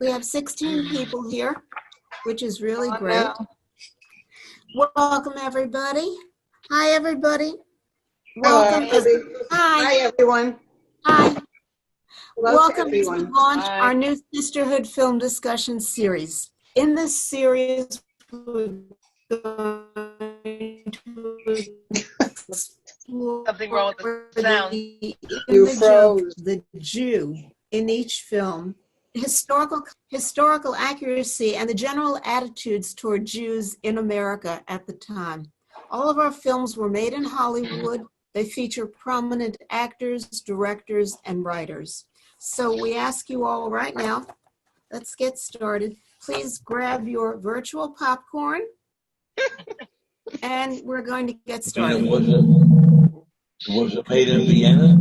We have 16 people here, which is really Oh, great. no. Welcome, everybody. Hi, everybody. Hello. Welcome. Hi, everyone. Hi. Hello Welcome to as we everyone. launch Hi. our new Sisterhood film discussion series. In this series, we're going to explore Something wrong with the sound. the You image of froze. the Jew in each film, historical accuracy, and the general attitudes toward Jews in America at the time. All of our films were made in Hollywood. They feature prominent actors, directors, and writers. So we ask you all right now, let's get started. Please grab your virtual popcorn, and we're going to get started. Was it made in Vienna?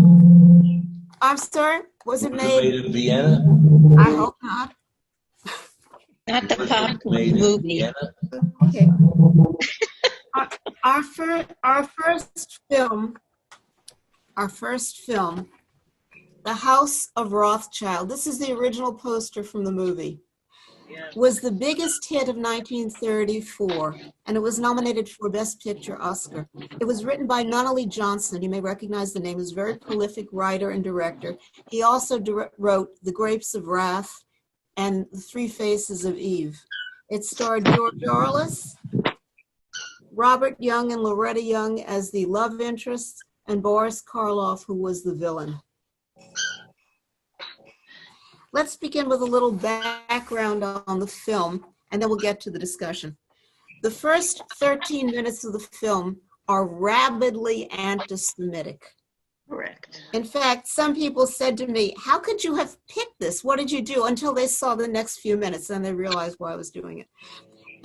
I'm sorry, was it Was it made made? in Vienna? I hope not. Not the Was it popcorn made in movie. Vienna? Okay. Our first film, The House of Rothschild, this is the original poster from the movie, was the biggest hit of 1934, and it was nominated for Best Picture Oscar. It was written by Nunnally Johnson. You may recognize the name. He was a very prolific writer and director. He also wrote The Grapes of Wrath and The Three Faces of Eve. It starred George Arliss, Robert Young and Loretta Young as the love interests, and Boris Karloff, who was the villain. Let's begin with a little background on the film, and then we'll get to the discussion. The first 13 minutes of the film are rabidly anti-Semitic. Correct. In fact, some people said to me, how could you have picked this? What did you do? Until they saw the next few minutes, then they realized why I was doing it.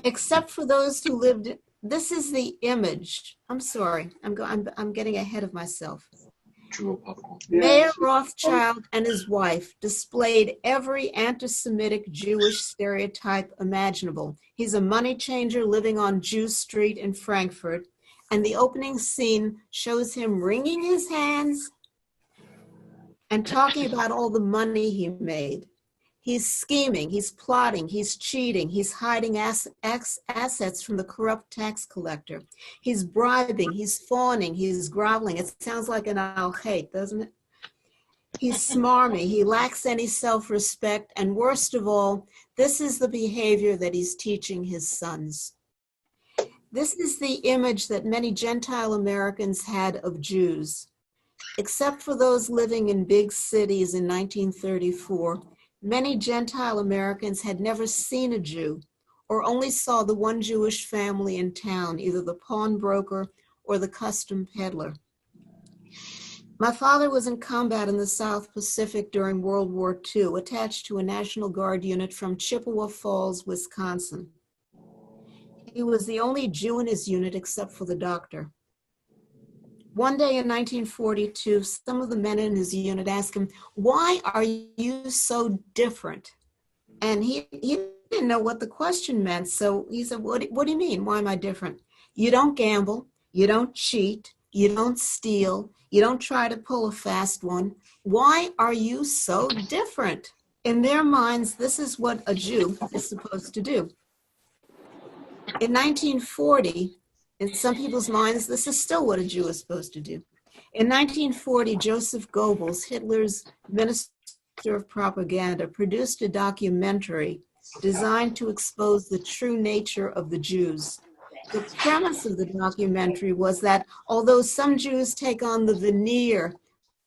Except for those who lived, this is the image. I'm sorry, I'm getting ahead of myself. Mayor Rothschild and his wife displayed every anti-Semitic Jewish stereotype imaginable. He's a money changer living on Jew Street in Frankfurt, and the opening scene shows him wringing his hands and talking about all the money he made. He's scheming, he's plotting, he's cheating, he's hiding assets from the corrupt tax collector. He's bribing, he's fawning, he's groveling. It sounds like an al-Hate, doesn't it? He's smarmy, he lacks any self-respect, and worst of all, this is the behavior that he's teaching his sons. This is the image that many Gentile Americans had of Jews. Except for those living in big cities in 1934, many Gentile Americans had never seen a Jew or only saw the one Jewish family in town, either the pawnbroker or the custom peddler. My father was in combat in the South Pacific during World War II, attached to a National Guard unit from Chippewa Falls, Wisconsin. He was the only Jew in his unit except for the doctor. One day in 1942, some of the men in his unit asked him, why are you so different? And he didn't know what the question meant. So he said, what do you mean? Why am I different? You don't gamble. You don't cheat. You don't steal. You don't try to pull a fast one. Why are you so different? In their minds, this is what a Jew is supposed to do. In 1940, in some people's minds, this is still what a Jew is supposed to do. In 1940, Joseph Goebbels, Hitler's minister of propaganda, produced a documentary designed to expose the true nature of the Jews. The premise of the documentary was that although some Jews take on the veneer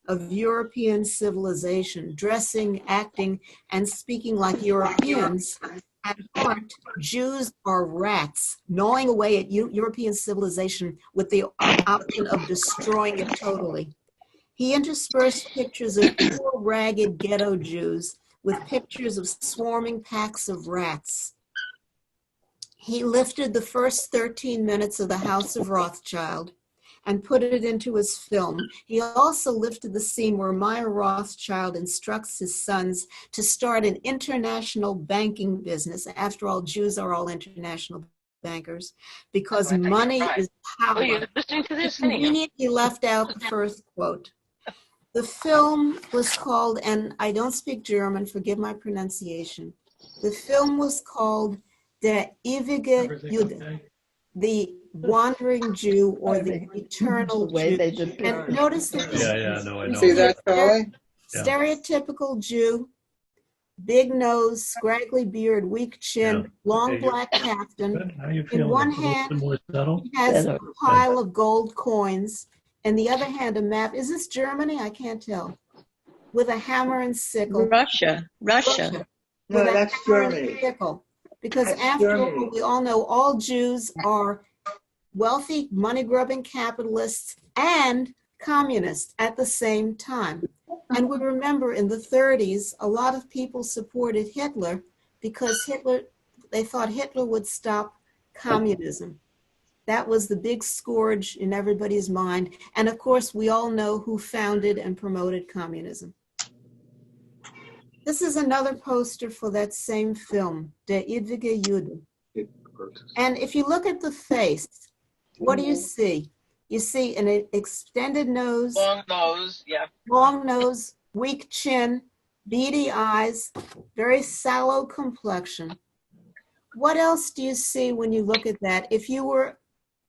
of European civilization, dressing, acting, and speaking like Europeans, at heart, Jews are rats, gnawing away at European civilization with the option of destroying it totally. He interspersed pictures of poor, ragged ghetto Jews with pictures of swarming packs of rats. He lifted the first 13 minutes of The House of Rothschild and put it into his film. He also lifted the scene where Meyer Rothschild instructs his sons to start an international banking business. After all, Jews are all international bankers because money is power. Oh, you're listening to this? He conveniently left out the first quote. The film was called, and I don't speak German, forgive my pronunciation, The film was called Der ewige Jude, the wandering Jew or the eternal The way Jew. they depict And it. notice the I you know. See see that, a Charlie? stereotypical Jew, big nose, scraggly beard, weak chin, long black kaftan. How you In feeling? one A little hand, bit more settled? he has Better. a pile of gold coins. In the other hand, a map. Is this Germany? I can't tell. With a hammer and sickle. Russia. Russia. No, With a that's hammer and Germany. sickle. Because That's after all, Germany. we all know all Jews are wealthy, money-grubbing capitalists and communists at the same time. And we remember in the 30s, a lot of people supported Hitler because they thought Hitler would stop communism. That was the big scourge in everybody's mind. And of course, we all know who founded and promoted communism. This is another poster for that same film, Der ewige Jude. And if you look at the face, what do you see? You see an extended nose, Long nose, yeah. long nose, weak chin, beady eyes, very sallow complexion. What else do you see when you look at that? If you were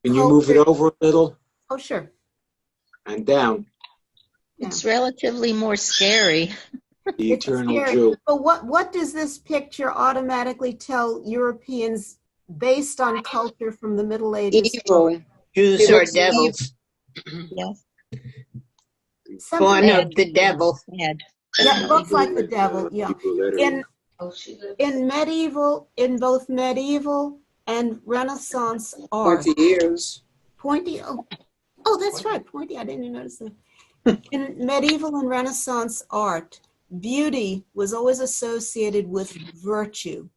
Can you move it over a little Oh, sure. and down? It's relatively more scary. The It's eternal scary. Jew. But what does this picture automatically tell Europeans based on culture from the Middle Ages? Evil. Jews It are looks devils, Yes. Something born that- of the devil. Bad. Yeah, it looks like the devil, yeah. Hebrew letters. In both medieval and Renaissance art, 20 years. pointy, oh, that's right, pointy, I didn't even notice that. In medieval and Renaissance art, beauty was always associated with virtue,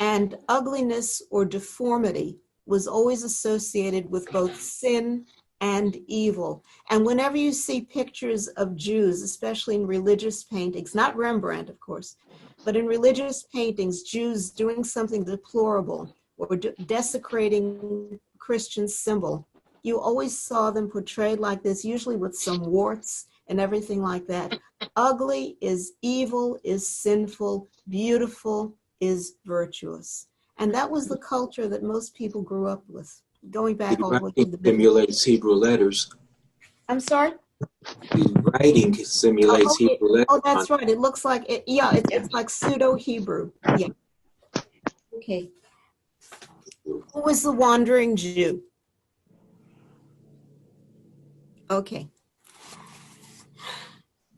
and ugliness or deformity was always associated with both sin and evil. And whenever you see pictures of Jews, especially in religious paintings, not Rembrandt, of course, but in religious paintings, Jews doing something deplorable or desecrating Christian symbol, you always saw them portrayed like this, usually with some warts and everything like that. Ugly is evil, is sinful, beautiful is virtuous. And that was the culture that most people grew up with, going back all the way to the Middle Simulates Hebrew letters. I'm sorry? The writing simulates Hebrew letters. Oh, that's right. It looks like it. Yeah, it's like pseudo-Hebrew. Yeah. Okay. Who was the wandering Jew? Okay.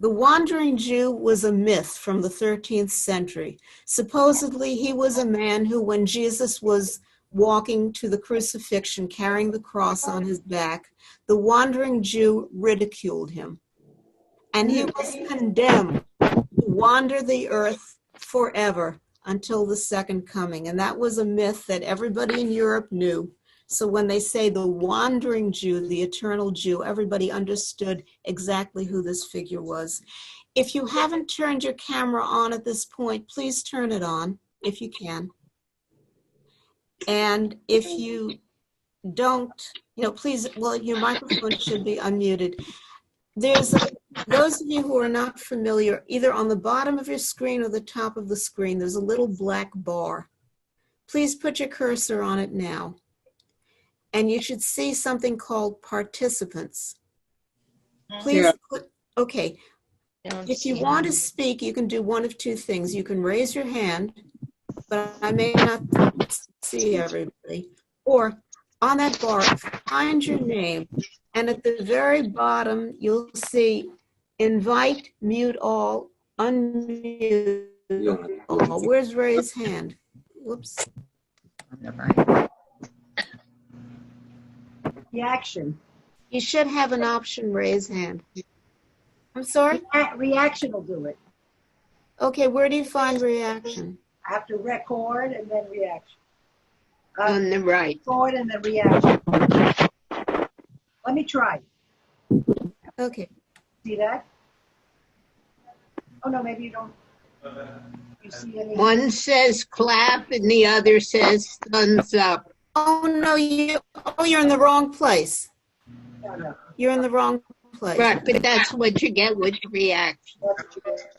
The wandering Jew was a myth from the 13th century. Supposedly, he was a man who, when Jesus was walking to the crucifixion, carrying the cross on his back, the wandering Jew ridiculed him. And he was condemned to wander the earth forever until the second coming. And that was a myth that everybody in Europe knew. So when they say the wandering Jew, the eternal Jew, everybody understood exactly who this figure was. If you haven't turned your camera on at this point, please turn it on if you can. And if you don't, please, well, your microphone should be unmuted. Those of you who are not familiar, either on the bottom of your screen or the top of the screen, there's a little black bar. Please put your cursor on it now. And you should see something called participants. Please, okay. If you want to speak, you can do one of two things. You can raise your hand, but I may not see everybody. Or on that bar, find your name. And at the very bottom, you'll see invite, mute all, unmute all. Where's raise hand? Whoops. Reaction. You should have an option, raise hand. I'm sorry? Reaction will do it. Okay, where do you find reaction? I have to record and then reaction. On the right. Record and then reaction. Let me try. Okay. See that? Oh, no, maybe you don't. You see any? One says clap and the other says thumbs up. Oh, no, you're in the wrong place. No. You're in the wrong place. Right, but that's what you get with reaction.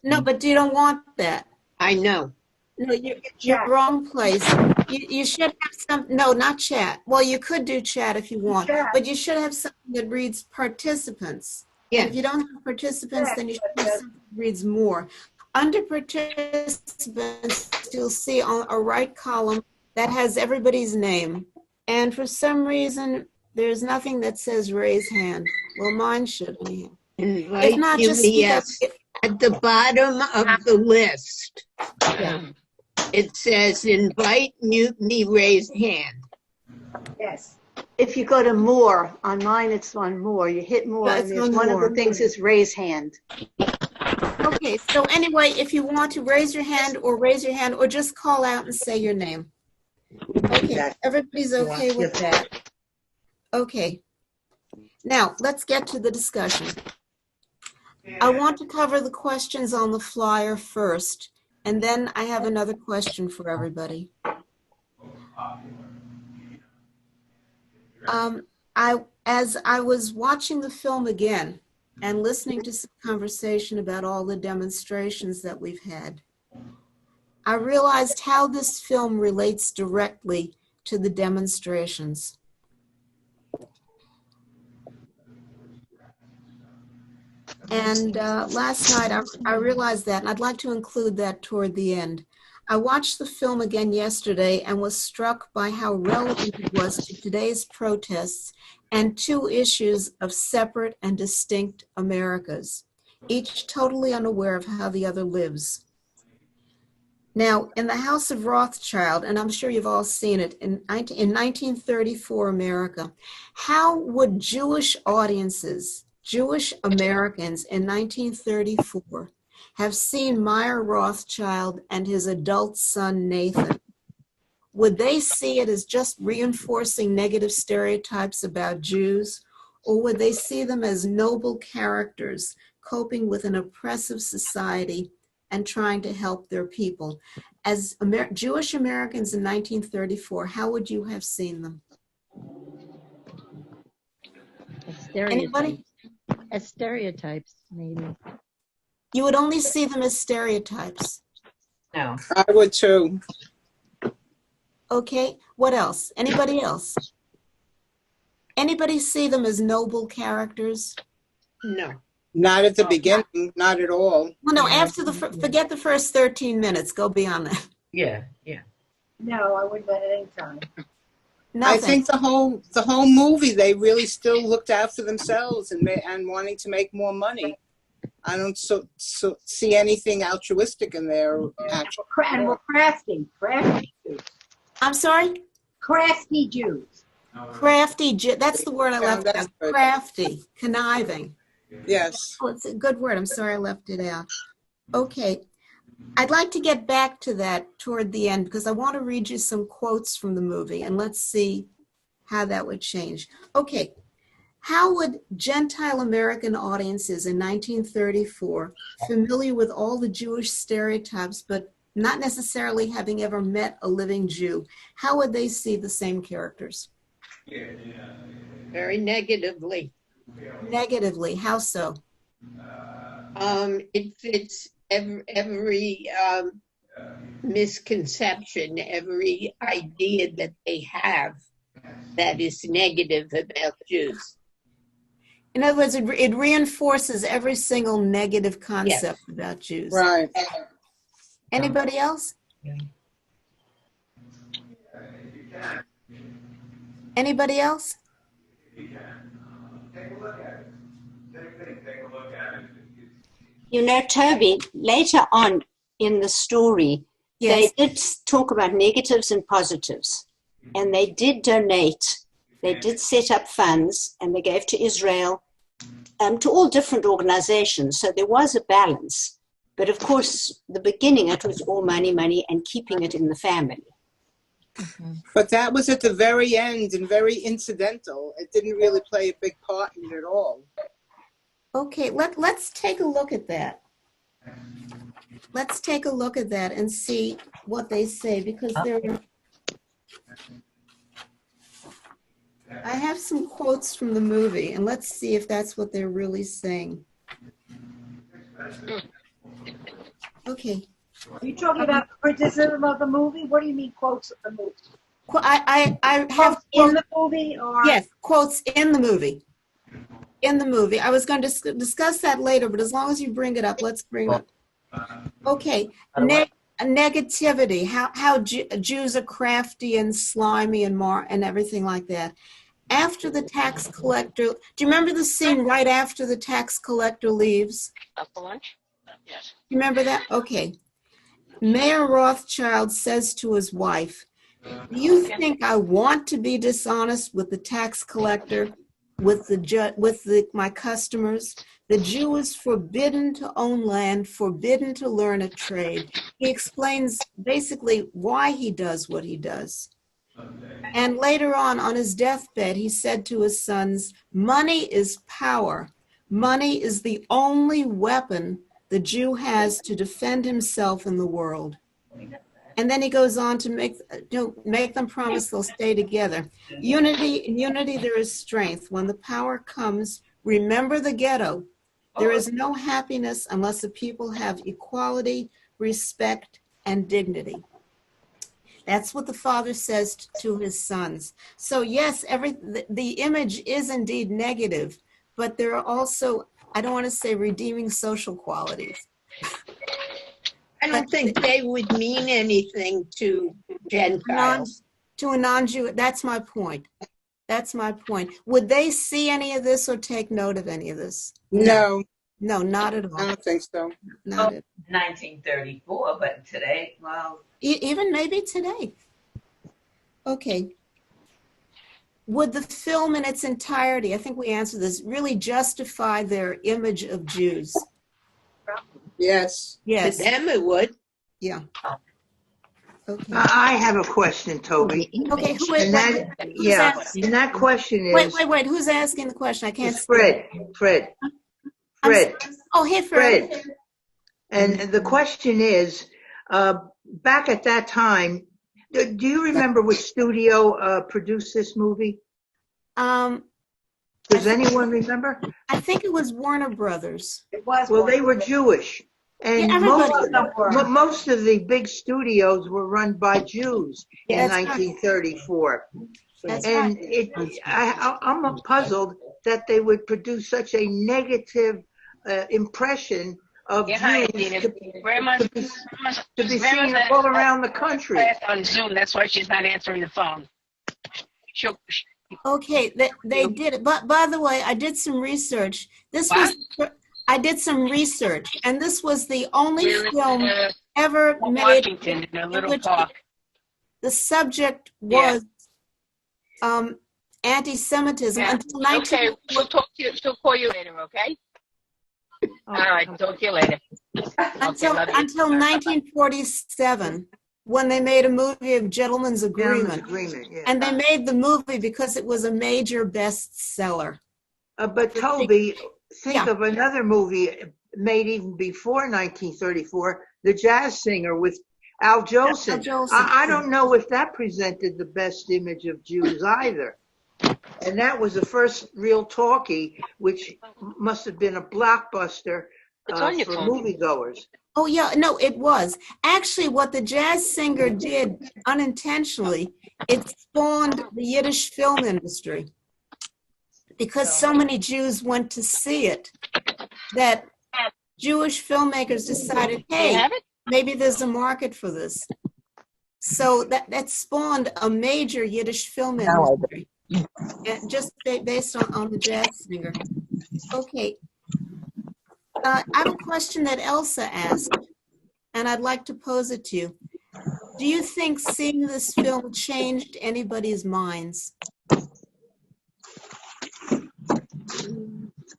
No, but you don't want that. I know. No, you're Chat. wrong place. You should have some, no, not chat. Well, you could do chat if you want, Chat. but you should have something that reads participants. And if you don't have participants, then you should have something that reads more. Under participants, you'll see on a right column that has everybody's name. And for some reason, there's nothing that says raise hand. Well, mine should anyhow. Invite If not, you, just speak up. yes. At the bottom of the list, Yeah. it says invite mutiny raise hand. Yes. If you go to more, on mine it's on more, you hit more, Yeah, and it's there's on one of more. the things is raise hand. Okay, so anyway, if you want to raise your hand or just call out and say your name. Okay, everybody's okay with that? Okay. Now, let's get to the discussion. I want to cover the questions on the flyer first, and then I have another question for everybody. As I was watching the film again and listening to some conversation about all the demonstrations that we've had, I realized how this film relates directly to the demonstrations. And last night, I realized that, and I'd like to include that toward the end. I watched the film again yesterday and was struck by how relevant it was to today's protests and two issues of separate and distinct Americas, each totally unaware of how the other lives. Now, in the House of Rothschild, and I'm sure you've all seen it, in 1934 America, how would Jewish audiences, Jewish Americans in 1934, have seen Meyer Rothschild and his adult son, Nathan? Would they see it as just reinforcing negative stereotypes about Jews, or would they see them as noble characters coping with an oppressive society and trying to help their people? As Jewish Americans in 1934, how would you have seen them? Anybody? As stereotypes, maybe. You would only see them as stereotypes. No. I would too. Okay, what else? Anybody else? Anybody see them as noble characters? No. Not at the beginning, not at all. Well, no, after forget the first 13 minutes, go beyond that. Yeah. No, I wouldn't at any time. Nothing. I think the whole movie, they really still looked out for themselves and wanting to make more money. I don't see anything altruistic in their action. And we're crafty Jews. I'm sorry? Crafty Jews. Crafty, that's the word I left that's out. good. Crafty, conniving. Yes. Oh, it's a good word. I'm sorry I left it out. Okay. I'd like to get back to that toward the end because I want to read you some quotes from the movie and let's see how that would change. Okay. How would Gentile American audiences in 1934, familiar with all the Jewish stereotypes, but not necessarily having ever met a living Jew, how would they see the same characters? Very negatively. Negatively, how so? It fits every misconception, every idea that they have that is negative about Jews. In other words, it reinforces every single negative concept about Jews. Right. Anybody else? Anybody else? You know, Toby, later on in the story, Yes. they did talk about negatives and positives, and they did donate. They did set up funds, and they gave to Israel, to all different organizations. So there was a balance. But of course, the beginning, it was all money, and keeping it in the family. But that was at the very end and very incidental. It didn't really play a big part in it at all. Okay, let's take a look at that. Let's take a look at that and see what they say because I have some quotes from the movie and let's see if that's what they're really saying. Okay, Are you talking about criticism of the movie? What do you mean quotes of the movie? I have Quotes in the movie or? yes, quotes in the movie. In the movie. I was going to discuss that later, but as long as you bring it up, let's bring it up. Okay. Negativity, how Jews are crafty and slimy and everything like that. After the tax collector, do you remember the scene right after the tax collector leaves? Up for lunch? Yes. You remember that? Okay. Mayor Rothschild says to his wife, do you think I want to be dishonest with the tax collector, with my customers? The Jew is forbidden to own land, forbidden to learn a trade. He explains basically why he does what he does. And later on his deathbed, he said to his sons, money is power. Money is the only weapon the Jew has to defend himself in the world. And then he goes on to make them promise they'll stay together. In unity there is strength. When the power comes, remember the ghetto. There is no happiness unless the people have equality, respect, and dignity. That's what the father says to his sons. So yes, the image is indeed negative, but there are also, I don't want to say redeeming social qualities. I don't think they would mean anything to Gentiles. To a non-Jew, that's my point. That's my point. Would they see any of this or take note of any of this? No, No, not at all. I don't think so. Not at 1934, but today, well, even maybe today. Okay. Would the film in its entirety, I think we answered this, really justify their image of Jews? Yes. Yes. To them it would. Yeah. Okay. I have a question, Toby. Okay. Who's And that question is. Wait. Who's asking the question? I can't. It's Fred. Oh, hey, Fred. And the question is, back at that time, do you remember which studio produced this movie? Does anyone remember? I think it was Warner Brothers. It was. Well, they were Jewish. And most of the big studios were run by Jews in 1934. And I'm puzzled that they would produce such a negative impression of Jews to be seen all around the country. On Zoom, that's why she's not answering the phone. Okay, they did it. But by the way, I did some research. I did some research, and this was the only film ever made Washington, in a little park. The subject was anti-Semitism until 19. Okay, she'll call you later. Okay. All right, talk to you later. Until 1947, when they made a movie of Gentleman's Agreement. And they made the movie because it was a major bestseller. But Toby, think of another movie made even before 1934, The Jazz Singer with Al Jolson. I don't know if that presented the best image of Jews either. And that was the first real talkie, which must have been a blockbuster for moviegoers. Oh, yeah, no, it was. Actually, what The Jazz Singer did unintentionally, it spawned the Yiddish film industry. Because so many Jews went to see it, that Jewish filmmakers decided, hey, maybe there's a market for this. So that spawned a major Yiddish film industry, just based on The Jazz Singer. Okay. I have a question that Elsa asked, and I'd like to pose it to you. Do you think seeing this film changed anybody's minds?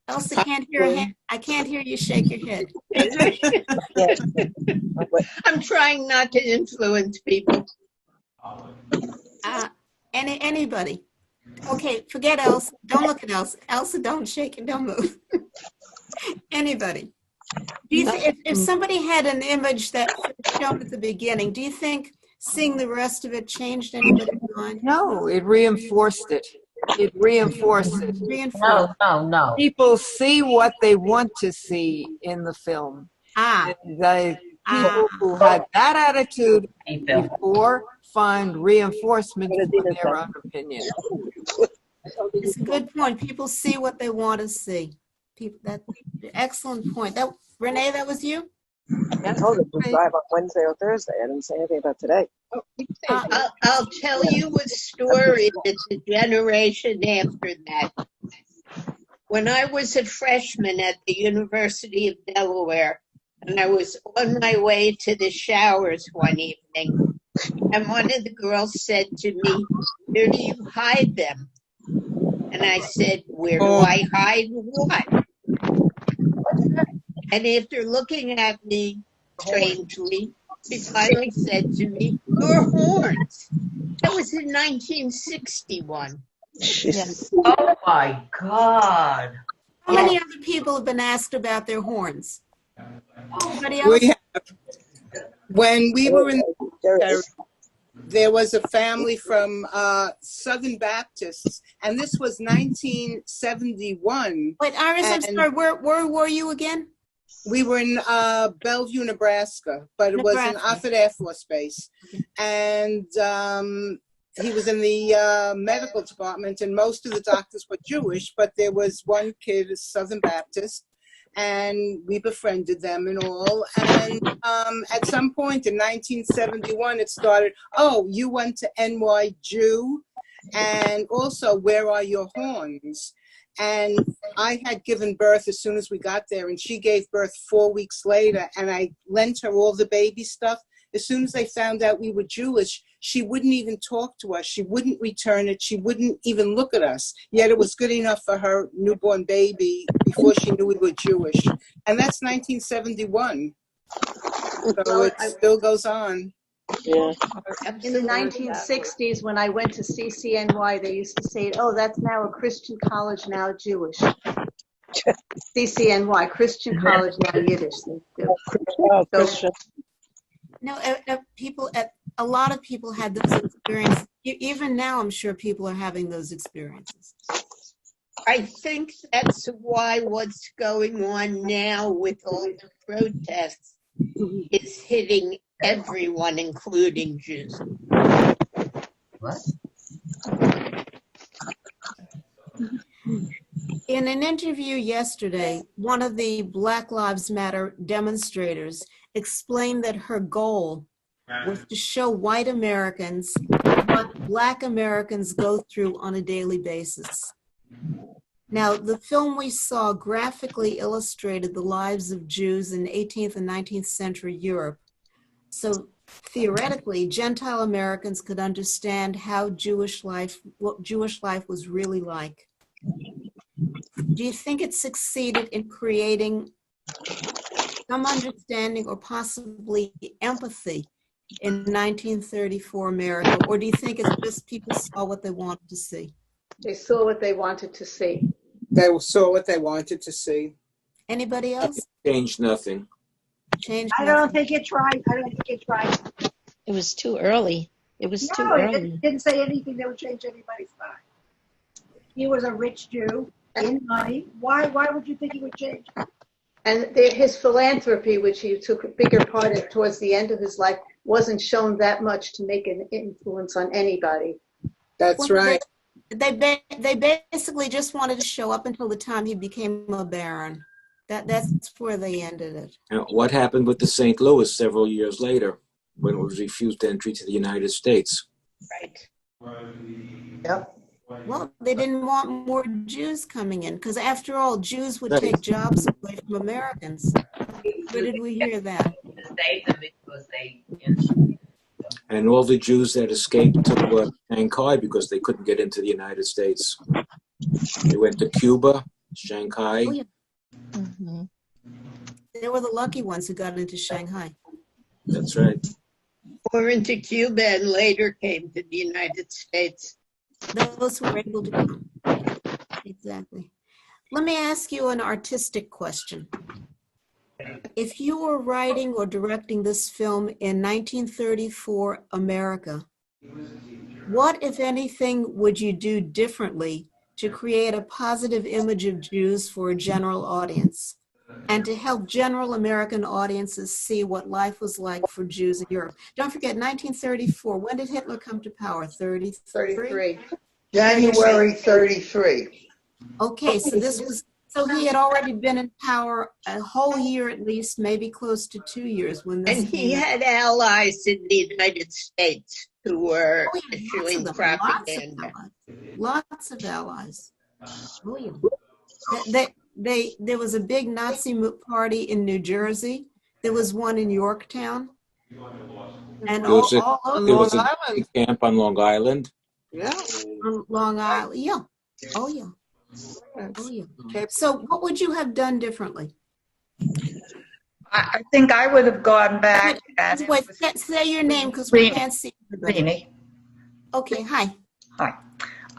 Elsa, I can't hear you shake your head. I'm trying not to influence people. Anybody? Okay, forget Elsa. Don't look at Elsa. Elsa, don't shake and don't move. Anybody? Do you if somebody had an image that shown at the beginning, do you think seeing the rest of it changed anybody's mind? No, it reinforced it. It reinforced it. No. People see what they want to see in the film. people who had that attitude before find reinforcement for their own opinion. It's a good point. People see what they want to see. People, that excellent point. That Renee, that was you? I told him to drive on Wednesday or Thursday. I didn't say anything about today. I'll tell you a story that's a generation after that. When I was a freshman at the University of Delaware, and I was on my way to the showers one evening, and one of the girls said to me, "Where do you hide them?" And I said, "Where do I hide what?" And after looking at me strangely, she finally said to me, "Your horns." That was in 1961. Yes. Oh my God. How many other people have been asked about their horns? Anybody else? We have, when we were in there was a family from Southern Baptists, and this was 1971. Wait, Iris, I'm sorry, where were you again? We were in Bellevue, Nebraska, but it was in Offutt Air Force Base. And he was in the medical department, and most of the doctors were Jewish, but there was one kid, a Southern Baptist, and we befriended them and all. And at some point in 1971, it started, "Oh, you went to NY Jew, and also, where are your horns?" And I had given birth as soon as we got there, and she gave birth 4 weeks later, and I lent her all the baby stuff. As soon as they found out we were Jewish, she wouldn't even talk to us. She wouldn't return it. She wouldn't even look at us. Yet it was good enough for her newborn baby before she knew we were Jewish. And that's 1971. So it still goes on. Yeah. In the 1960s, when I went to CCNY, they used to say, "Oh, that's now a Christian college, now Jewish." CCNY, Christian College, now Yiddish. Christian. No, a lot of people had those experiences. Even now, I'm sure people are having those experiences. I think that's why what's going on now with all the protests is hitting everyone, including Jews. What? In an interview yesterday, one of the Black Lives Matter demonstrators explained that her goal was to show white Americans what Black Americans go through on a daily basis. Now, the film we saw graphically illustrated the lives of Jews in 18th and 19th century Europe. So theoretically, Gentile Americans could understand how what Jewish life was really like. Do you think it succeeded in creating some understanding or possibly empathy in 1934 America? Or do you think it's just people saw what they wanted to see? They saw what they wanted to see. They saw what they wanted to see. Anybody else? Changed nothing. I don't think it tried. I don't think it tried. It was too early. It was too early. It didn't say anything that would change anybody's mind. He was a rich Jew in money. Why would you think he would change? And his philanthropy, which he took a bigger part of towards the end of his life, wasn't shown that much to make an influence on anybody. That's right. They basically just wanted to show up until the time he became a baron. That's where they ended it. Now, what happened with the St. Louis several years later when it was refused entry to the United States? Right. Yep. Well, they didn't want more Jews coming in because, after all, Jews would take jobs away from Americans. Where did we hear that? And all the Jews that escaped to Shanghai because they couldn't get into the United States. They went to Cuba, Shanghai. Oh, yeah. Mm-hmm. They were the lucky ones who got into Shanghai. That's right. Or into Cuba and later came to the United States. Those who were able to come. Exactly. Let me ask you an artistic question. If you were writing or directing this film in 1934 America, what, if anything, would you do differently to create a positive image of Jews for a general audience? and to help general American audiences see what life was like for Jews in Europe. Don't forget, 1934, when did Hitler come to power? 33? January 33. Okay, so so he had already been in power a whole year at least, maybe close to 2 years when this And he came. had allies in the United States who were issuing propaganda. Lots of allies. Oh, yeah. There was a big Nazi party in New Jersey. There was one in Yorktown. And There was all a, over there was a camp on Long Island. Yeah. on Long Island. Yeah. Oh, yeah. Oh, yeah. So what would you have done differently? I think I would have gone back and Wait, say your name because we can't see everybody. Rini. Okay, hi. Hi.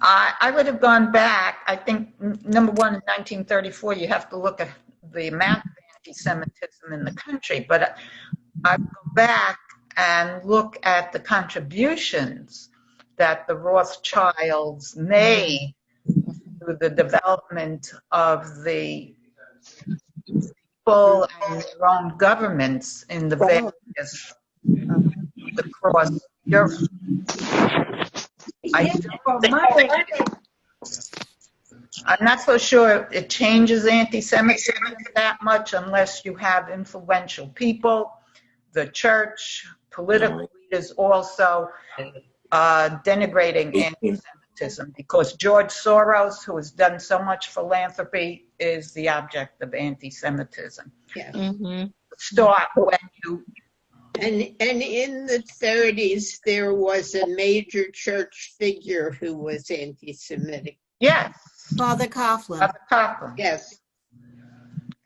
I would have gone back. I think, number one, in 1934, you have to look at the amount of anti-Semitism in the country. But I would go back and look at the contributions that the Rothschilds made to the development of the people and their own governments in the various across Europe. I'm not so sure it changes anti-Semitism that much unless you have influential people, the church, political leaders also denigrating anti-Semitism, because George Soros, who has done so much philanthropy, is the object of anti-Semitism. Yeah. Mm-hmm. Start when you... And in the 30s, there was a major church figure who was anti-Semitic. Yes. Father Coughlin. Father Coughlin. Yes.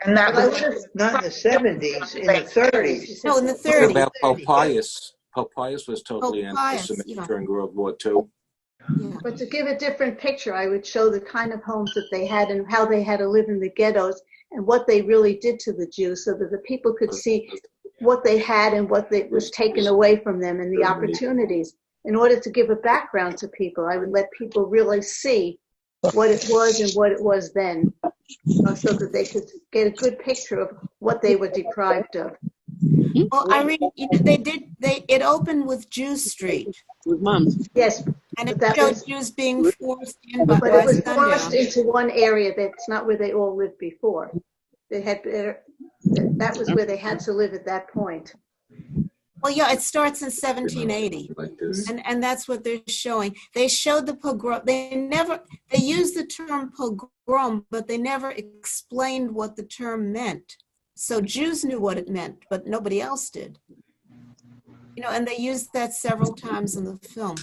And that was not in the 70s, in the 30s. No, in the What 30s. about Pope Pius? Pope Pius was totally Pope Pius, anti-Semitic yeah. during World War II. Yeah. But to give a different picture, I would show the kind of homes that they had and how they had to live in the ghettos and what they really did to the Jews, so that the people could see what they had and what was taken away from them and the opportunities. In order to give a background to people, I would let people really see what it was and what it was then, so that they could get a good picture of what they were deprived of. Well, Irene, it opened with Jew Street. With Mom. Yes. And it that showed was, Jews being forced in by but it was sundown. forced into one area that's not where they all lived before. They had that was where they had to live at that point. Well, yeah, it starts in 1780, and that's what they're showing. They showed the pogrom. They used the term pogrom, but they never explained what the term meant. So Jews knew what it meant, but nobody else did. And they used that several times in the film.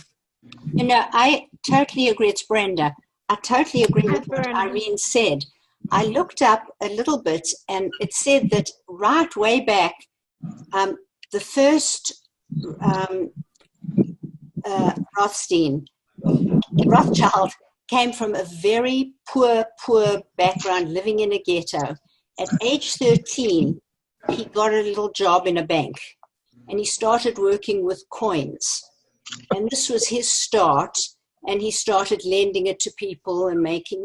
I totally agree. It's Brenda. I totally agree with what Irene said. I looked up a little bit, and it said that right way back, the first Rothschild came from a very poor background, living in a ghetto. At age 13, he got a little job in a bank, and he started working with coins. And this was his start, and he started lending it to people and making,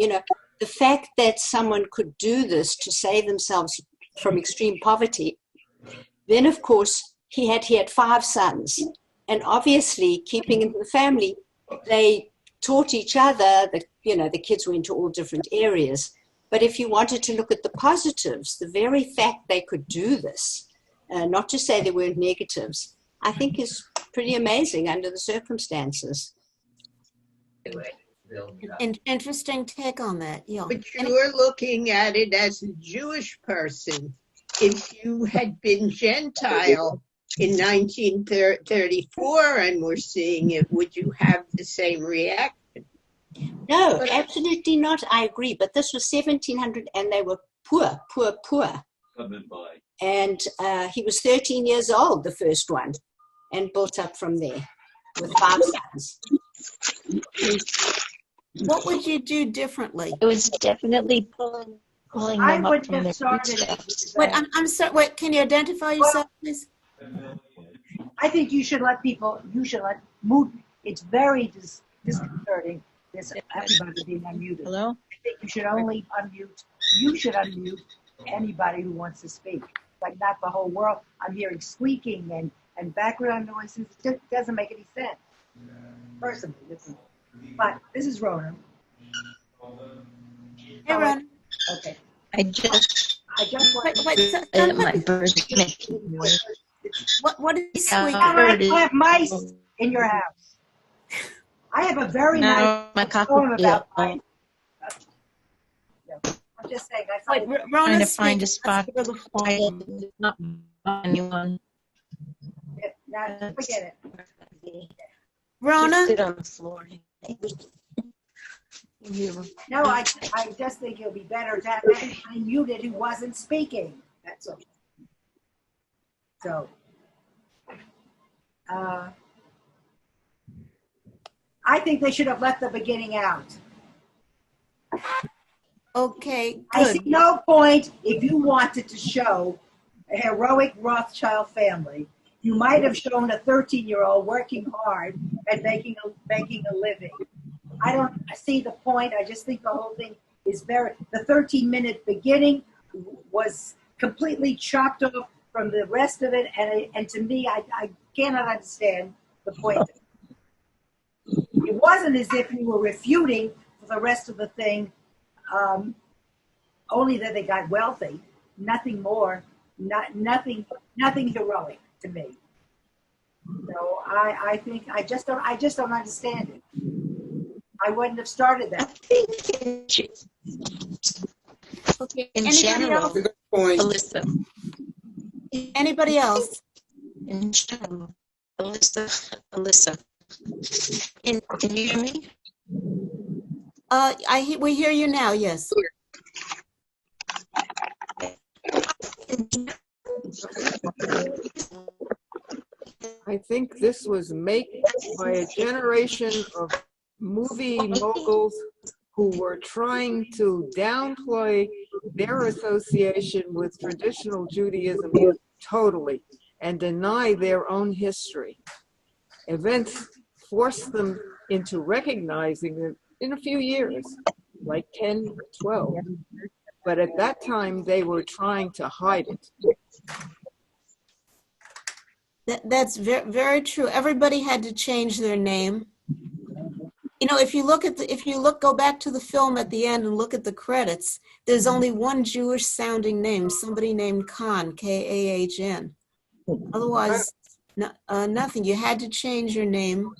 the fact that someone could do this to save themselves from extreme poverty. Then, of course, he had 5 sons, and obviously, keeping in the family, they taught each other that, the kids went to all different areas. But if you wanted to look at the positives, the very fact they could do this, not to say there weren't negatives, I think is pretty amazing under the circumstances. An interesting take on that, yeah. But you're looking at it as a Jewish person. If you had been Gentile in 1934 and were seeing it, would you have the same reaction? No, absolutely not. I agree. But this was 1700, and they were poor. And he was 13 years old, the first one, and built up from there with 5 sons. What would you do differently? It was definitely pulling them up from their bootstraps. Wait, I'm sorry. Wait, can you identify yourself, please? I think you should let move. It's very disconcerting. Everybody being unmuted. Hello? I think you should only unmute. You should unmute anybody who wants to speak. Like not the whole world. I'm hearing squeaking and background noises. It just doesn't make any sense. Personally, but this is Rona. Hey, Rona. Okay. I just my bird's making noise. What is All squeaking? right, I have mice in your house. I have a very No, my nice poem about cockatiel. mice. I'm just saying. I Wait, find Trying to find a spot quiet. Not anyone. Now, forget it. Rona? Sit on the floor. No, I just think it'll be better to have anybody muted who wasn't speaking. That's all. So, I think they should have left the beginning out. Okay, good. I see no point if you wanted to show a heroic Rothschild family. You might have shown a 13-year-old working hard and making a living. I don't see the point. I just think the whole thing is the 13-minute beginning was completely chopped off from the rest of it, and to me, I cannot understand the point. It wasn't as if you were refuting the rest of the thing, only that they got wealthy, nothing more, nothing heroic to me. So I think I just don't understand it. I wouldn't have started that. Okay. In Anybody general, else? Alyssa. Anybody else? In general, Alyssa. Can you hear me? We hear you now. Yes. I think this was made by a generation of movie moguls who were trying to downplay their association with traditional Judaism totally and deny their own history. Events forced them into recognizing it in a few years, like 10, 12. But at that time, they were trying to hide it. That's very, very true. Everybody had to change their name. You know, if you go back to the film at the end and look at the credits, there's only one Jewish sounding name, somebody named Khan, K-A-H-N. Otherwise, nothing. You had to change your name.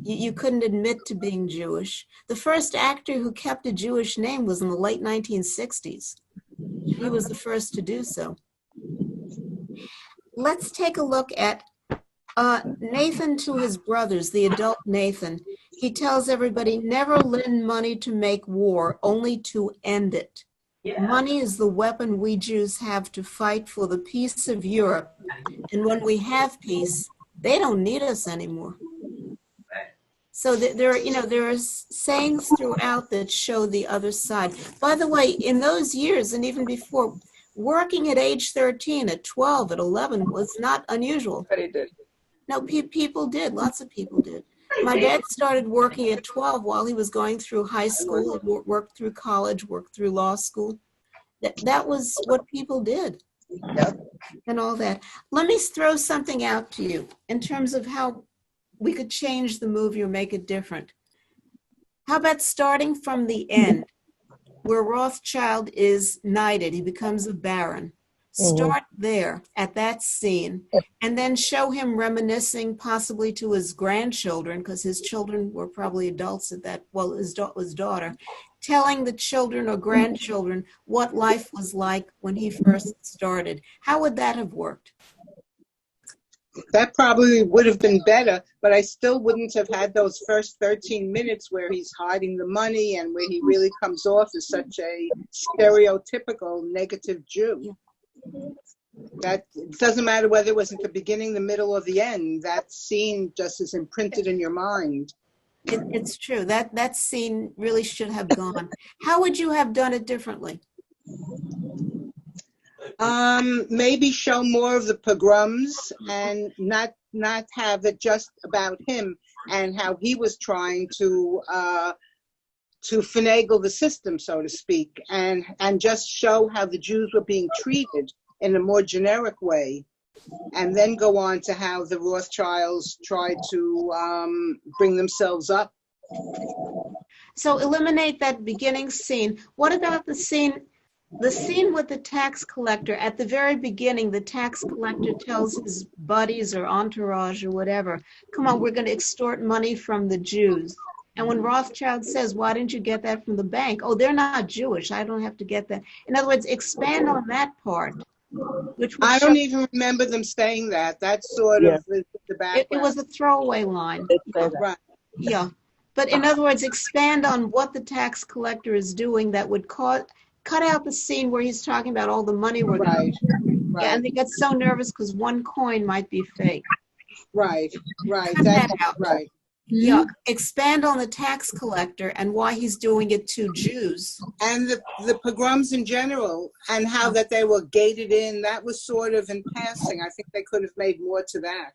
You couldn't admit to being Jewish. The first actor who kept a Jewish name was in the late 1960s. He was the first to do so. Let's take a look at Nathan to his brothers, the adult Nathan. He tells everybody, never lend money to make war, only to end it. Yeah. Money is the weapon we Jews have to fight for the peace of Europe. And when we have peace, they don't need us anymore. So there are sayings throughout that show the other side. By the way, in those years and even before, working at age 13, at 12, at 11 was not unusual. But he did. No, people did. Lots of people did. My dad started working at 12 while he was going through high school. He worked through college, worked through law school. That was what people did. Yep. And all that. Let me throw something out to you in terms of how we could change the movie or make it different. How about starting from the end, where Rothschild is knighted, he becomes a baron. Start there at that scene and then show him reminiscing possibly to his grandchildren, because his children were probably adults at that, well, his daughter, telling the children or grandchildren what life was like when he first started. How would that have worked? That probably would have been better, but I still wouldn't have had those first 13 minutes where he's hiding the money and where he really comes off as such a stereotypical negative Jew. That it doesn't matter whether it was at the beginning, the middle, or the end. That scene just is imprinted in your mind. It's true. That scene really should have gone. How would you have done it differently? Maybe show more of the pogroms and not have it just about him and how he was trying to to finagle the system, so to speak, and just show how the Jews were being treated in a more generic way, and then go on to how the Rothschilds tried to bring themselves up. So eliminate that beginning scene. What about the scene with the tax collector? At the very beginning, the tax collector tells his buddies or entourage or whatever, come on, we're going to extort money from the Jews. And when Rothschild says, why didn't you get that from the bank? Oh, they're not Jewish. I don't have to get that. In other words, expand on that part. I don't even remember them saying that. That's sort of the background. It was a throwaway line. Right. Yeah. But in other words, expand on what the tax collector is doing that would cut out the scene where he's talking about all the money we're going to Right. Yeah, and they get so nervous because one coin might be fake. Right. Cut that out. Right. Yeah, expand on the tax collector and why he's doing it to Jews. And the pogroms in general, and how that they were gated in, that was sort of in passing. I think they could have made more to that.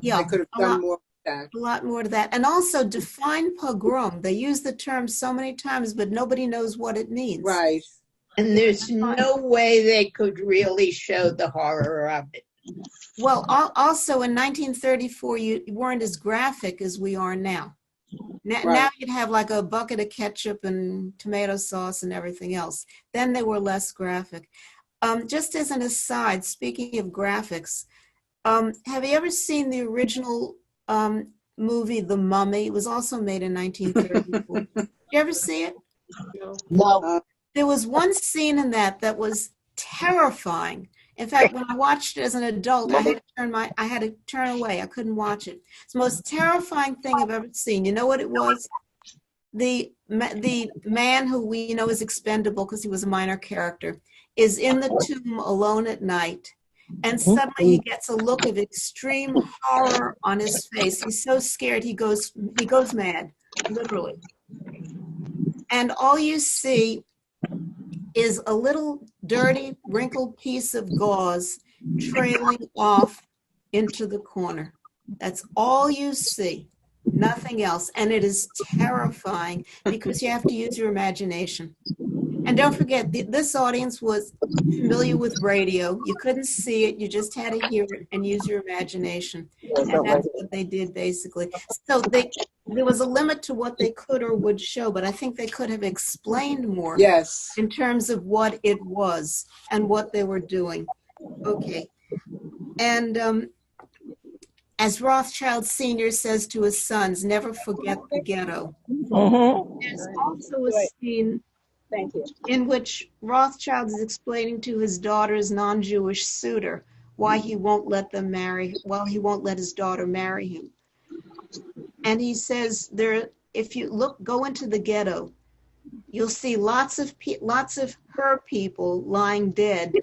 Yeah, they could have done more to that. A lot more to that. And also define pogrom. They use the term so many times, but nobody knows what it means. Right. And there's no way they could really show the horror of it. Well, also in 1934, you weren't as graphic as we are now. Now you'd have like a bucket of ketchup and tomato sauce and everything else. Then they were less graphic. Just as an aside, speaking of graphics, have you ever seen the original movie, The Mummy? It was also made in 1934. Did you ever see it? No. There was one scene in that was terrifying. In fact, when I watched it as an adult, I had to turn away. I couldn't watch it. It's the most terrifying thing I've ever seen. You know what it was? The man who we know is expendable because he was a minor character is in the tomb alone at night, and suddenly he gets a look of extreme horror on his face. He's so scared he goes mad, literally. And all you see is a little dirty, wrinkled piece of gauze trailing off into the corner. That's all you see, nothing else. And it is terrifying because you have to use your imagination. And don't forget, this audience was familiar with radio. You couldn't see it, you just had to hear it and use your imagination. And that's what they did, basically. So there was a limit to what they could or would show, but I think they could have explained more. Yes. In terms of what it was and what they were doing. Okay. And as Rothschild Sr. says to his sons, never forget the ghetto. There's also a scene in which Rothschild is explaining to his daughter's non-Jewish suitor why he won't let his daughter marry him. And he says, if you go into the ghetto, you'll see lots of her people lying dead,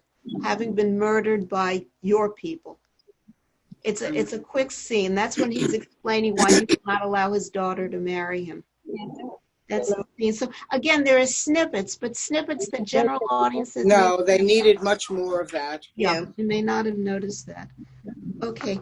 having been murdered by your people. It's a quick scene. That's when he's explaining why he will not allow his daughter to marry him. That's the scene. So again, there are snippets, but snippets that general audiences. No, they needed much more of that. Yeah, you may not have noticed that. Okay.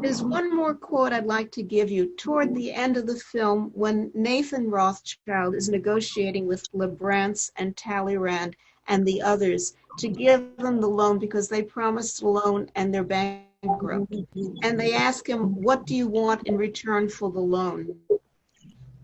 There's one more quote I'd like to give you. Toward the end of the film, when Nathan Rothschild is negotiating with Lebrance and Talleyrand and the others to give them the loan because they promised a loan and they're bankrupt. And they ask him, what do you want in return for the loan?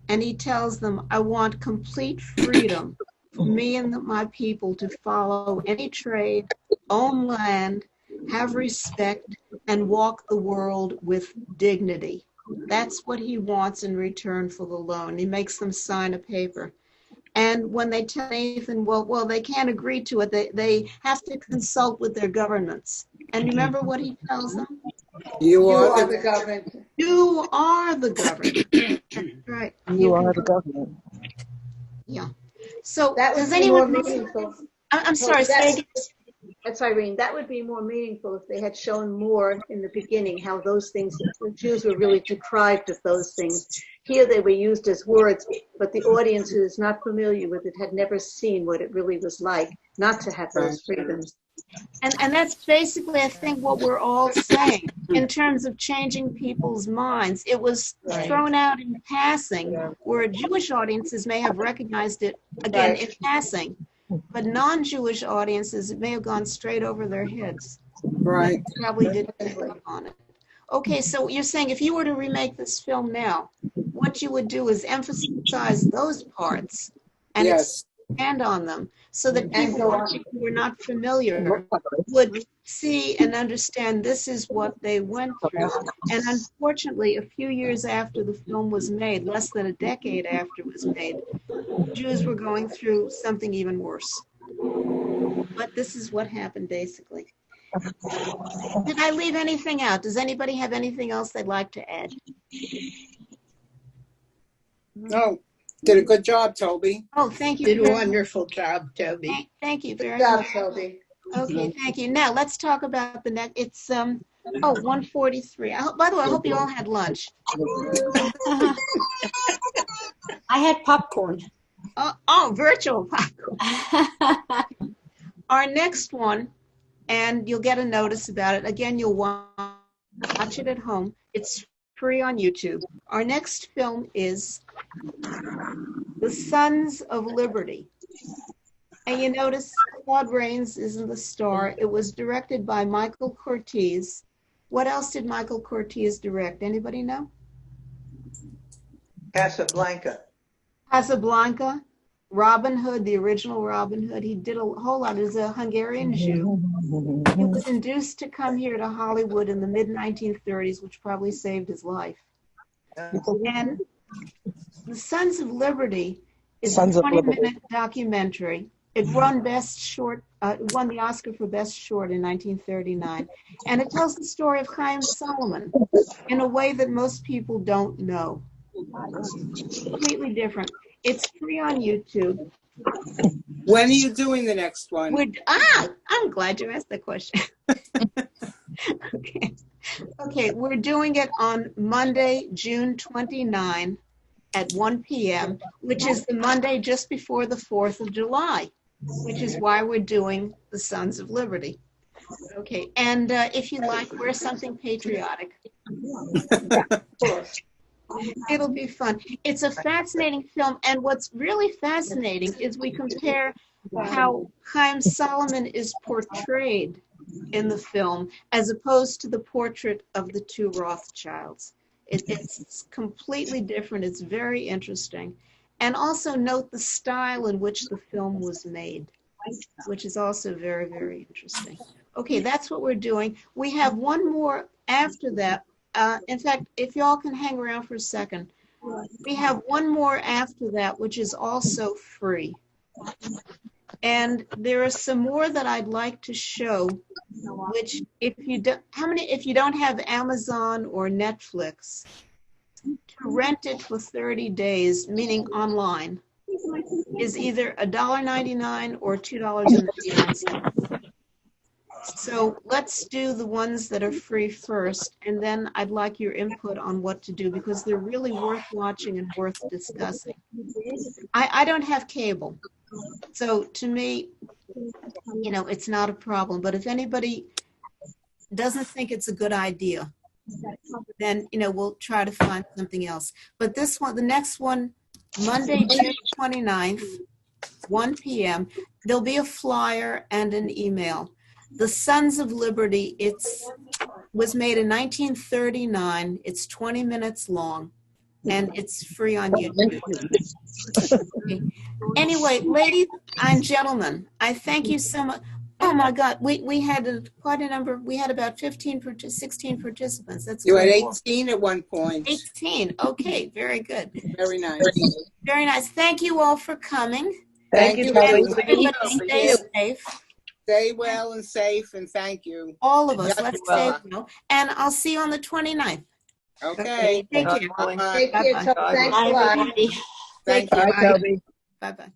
And he tells them, I want complete freedom for me and my people to follow any trade, own land, have respect, and walk the world with dignity. That's what he wants in return for the loan. He makes them sign a paper. And when they tell Nathan, well, they can't agree to it, they have to consult with their governments. And remember what he tells them? You are the government. You are the government. Right. You are the government. Yeah. So that does was anyone more meaningful. I'm sorry, that's Irene. That would be more meaningful if they had shown more in the beginning how those things, the Jews were really deprived of those things. Here they were used as words, but the audience who is not familiar with it had never seen what it really was like not to have those freedoms. And that's basically, I think, what we're all saying in terms of changing people's minds. It was thrown out in passing, where Jewish audiences may have recognized it, again, in passing. But non-Jewish audiences, it may have gone straight over their heads. Right. They probably didn't pick up on it. Okay, so you're saying if you were to remake this film now, what you would do is emphasize those parts and expand on them so that people watching who are not familiar would see and understand this is what they went through. And unfortunately, a few years after the film was made, less than a decade after it was made, Jews were going through something even worse. But this is what happened, basically. Did I leave anything out? Does anybody have anything else they'd like to add? No. Did a good job, Toby. Oh, thank you. Did a wonderful job, Toby. Thank you very Good job, much. Toby. Okay, thank you. Now let's talk about the next. It's 1:43. By the way, I hope you all had lunch. I had popcorn. Virtual popcorn. Our next one, and you'll get a notice about it. Again, you'll watch it at home. It's free on YouTube. Our next film is The Sons of Liberty. And you notice Claude Rains isn't the star. It was directed by Michael Curtiz. What else did Michael Curtiz direct? Anybody know? Casablanca. Casablanca, Robin Hood, the original Robin Hood. He did a whole lot as a Hungarian Jew. He was induced to come here to Hollywood in the mid-1930s, which probably saved his life. And The Sons of Liberty is a 20-minute documentary. It won won the Oscar for Best Short in 1939. And it tells the story of Chaim Solomon in a way that most people don't know. Completely different. It's free on YouTube. When are you doing the next one? I'm glad you asked that question. Okay, we're doing it on Monday, June 29 at 1 p.m., which is the Monday just before the 4th of July, which is why we're doing The Sons of Liberty. Okay, and if you like, wear something patriotic. It'll be fun. It's a fascinating film, and what's really fascinating is we compare how Chaim Solomon is portrayed in the film as opposed to the portrait of the two Rothschilds. It's completely different. It's very interesting. And also note the style in which the film was made, which is also very, very interesting. Okay, that's what we're doing. We have one more after that. In fact, if y'all can hang around for a second, we have one more after that, which is also free. And there are some more that I'd like to show, which if you don't have Amazon or Netflix, to rent it for 30 days, meaning online, is either $1.99 or $2.99. So let's do the ones that are free first, and then I'd like your input on what to do, because they're really worth watching and worth discussing. I don't have cable, so to me, it's not a problem. But if anybody doesn't think it's a good idea, then, we'll try to find something else. But this one, the next one, Monday, June 29th, 1 p.m., there'll be a flyer and an email. The Sons of Liberty, was made in 1939. It's 20 minutes long, and it's free on YouTube. Okay. Anyway, ladies and gentlemen, I thank you so much. Oh my God, we had quite a number. We had about 16 participants. That's you had 18 at one point. 18. Okay, very good. Very nice. Very nice. Thank you all for coming. Thank you. Everybody stay safe. Stay well and safe, and thank you. All of us. Let's stay well. And I'll see you on the 29th. Okay. Take care. Take care. Thanks a lot. Thank you. Bye-bye. Bye-bye.